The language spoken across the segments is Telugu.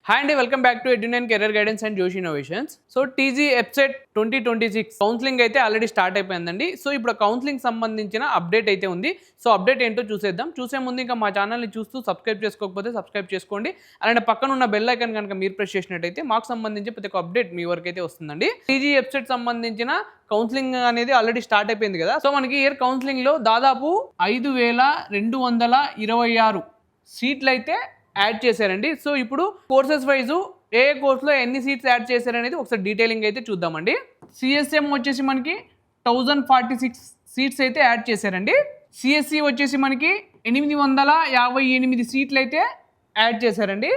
హాయ్ అండి, welcome back to Edunine Career Guidance and Josh Innovations. So TG EAPCET 2026 counselling అయితే ఆల్రెడీ స్టార్ట్ అయిపోయిందండి. సో ఇప్పుడు కౌన్సిలింగ్ సంబంధించిన అప్డేట్ అయితే ఉంది. సో అప్డేట్ ఏంటో చూసేద్దాం. చూసే ముందు ఇంకా మా ఛానల్ని చూస్తూ సబ్స్క్రైబ్ చేసుకోకపోతే సబ్స్క్రైబ్ చేసుకోండి. అలాంటి పక్కన ఉన్న బెల్ ఐకాన్ కనుక మీరు ప్రెస్ చేసినట్టయితే మాకు సంబంధించి ప్రతి ఒక్క అప్డేట్ మీ వరకు అయితే వస్తుందండి. టీజీ ఎప్సెట్ సంబంధించిన కౌన్సిలింగ్ అనేది ఆల్రెడీ స్టార్ట్ అయిపోయింది కదా. సో మనకి ఇయర్ కౌన్సిలింగ్లో దాదాపు 5226 సీట్లు అయితే యాడ్ చేశారండి. సో ఇప్పుడు కోర్సెస్ వైజు ఏ కోర్సులో ఎన్ని సీట్స్ యాడ్ చేశారనేది ఒకసారి డీటెయిలింగ్ అయితే చూద్దామండి. సిఎస్ఎం వచ్చేసి మనకి 1046 సీట్స్ అయితే యాడ్ చేశారండి. సిఎస్సి వచ్చేసి మనకి 858 సీట్లు అయితే యాడ్ చేశారండి.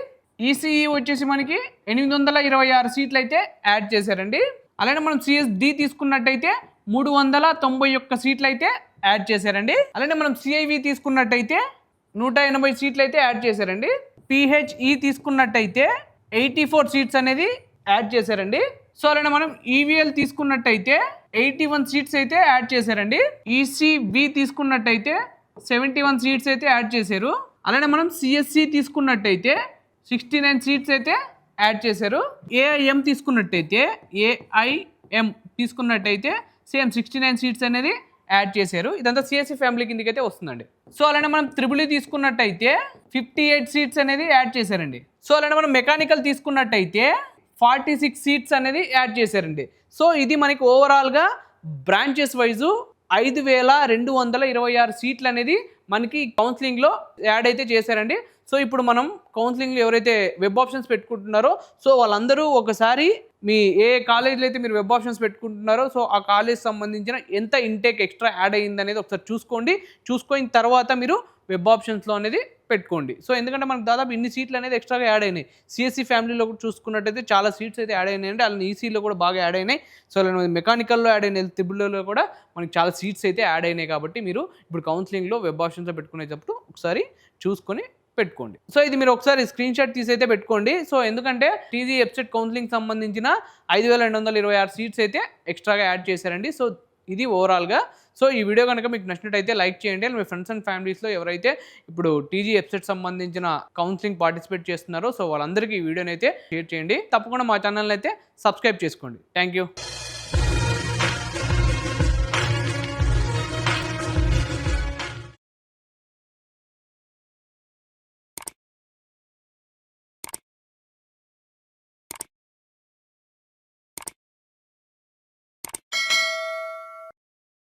ఈసీఈ వచ్చేసి మనకి 826 సీట్లు అయితే యాడ్ చేశారండి. అలానే మనం సిఎస్డి తీసుకున్నట్టయితే 391 సీట్లు అయితే యాడ్ చేశారండి. అలానే మనం సిఐవి తీసుకున్నట్టయితే 180 సీట్లు అయితే యాడ్ చేశారండి. పిహెచ్ఈ తీసుకున్నట్టయితే 84 సీట్స్ అనేది యాడ్ చేశారండి. సో అలానే మనం ఈవీఎల్ తీసుకున్నట్టయితే 81 సీట్స్ అయితే యాడ్ చేశారండి. ఈసీబి తీసుకున్నట్టయితే 71 సీట్స్ అయితే యాడ్ చేశారు. అలానే మనం సిఎస్సి తీసుకున్నట్టయితే 69 సీట్స్ అయితే యాడ్ చేశారు. ఏఐఎం తీసుకున్నట్టయితే సేమ్ 69 సీట్స్ అనేది యాడ్ చేశారు. ఇదంతా సిఎస్సి ఫ్యామిలీ కిందకి అయితే వస్తుందండి. సో అలానే మనం త్రిబుల్ తీసుకున్నట్టయితే 58 సీట్స్ అనేది యాడ్ చేశారండి. సో అలానే మనం మెకానికల్ తీసుకున్నట్టయితే 46 సీట్స్ అనేది యాడ్ చేశారండి. సో ఇది మనకి ఓవరాల్గా బ్రాంచెస్ వైజు 5226 సీట్లు అనేది మనకి కౌన్సిలింగ్లో యాడ్ అయితే చేశారండి. సో ఇప్పుడు మనం కౌన్సిలింగ్లో ఎవరైతే వెబ్ ఆప్షన్స్ పెట్టుకుంటున్నారో సో వాళ్ళందరూ ఒకసారి మీ ఏ కాలేజీలో అయితే మీరు వెబ్ ఆప్షన్స్ పెట్టుకుంటున్నారో సో ఆ కాలేజ్ సంబంధించిన ఎంత ఇంటేక్ ఎక్స్ట్రా యాడ్ అయ్యింది అనేది ఒకసారి చూసుకున్న తర్వాత మీరు వెబ్ ఆప్షన్స్లో అనేది పెట్టుకోండి. సో ఎందుకంటే మనకు దాదాపు ఇన్ని సీట్లు అనేది ఎక్స్ట్రాగా యాడ్ అయినాయి. సిఎస్సి ఫ్యామిలీలో కూడా చూసుకున్నట్టయితే చాలా సీట్స్ అయితే యాడ్ అయినాయి. అంటే అలానే ఈసీలో కూడా బాగా యాడ్ అయినాయి. సో అలా మెకానికల్లో యాడ్ అయినాయి, త్రిబుల్లో కూడా మనకి చాలా సీట్స్ అయితే యాడ్ అయినాయి. కాబట్టి మీరు ఇప్పుడు కౌన్సిలింగ్లో వెబ్ ఆప్షన్స్లో పెట్టుకునేటప్పుడు ఒకసారి చూసుకొని పెట్టుకోండి. సో ఇది మీరు ఒకసారి స్క్రీన్ షాట్ తీసి అయితే పెట్టుకోండి. సో ఎందుకంటే టీజీ ఎప్సెట్ కౌన్సిలింగ్ సంబంధించిన 5226 సీట్స్ అయితే ఎక్స్ట్రాగా యాడ్ చేశారండి. సో ఇది ఓవరాల్గా. సో ఈ వీడియో కనుక మీకు నచ్చినట్టయితే లైక్ చేయండి. మీ ఫ్రెండ్స్ అండ్ ఫ్యామిలీస్లో ఎవరైతే ఇప్పుడు టీజీ ఎప్సెట్ సంబంధించిన కౌన్సిలింగ్ పార్టిసిపేట్ చేస్తున్నారో సో వాళ్ళందరికీ ఈ వీడియోని అయితే షేర్ చేయండి. తప్పకుండా మా ఛానల్ని అయితే సబ్స్క్రైబ్ చేసుకోండి. Thank you.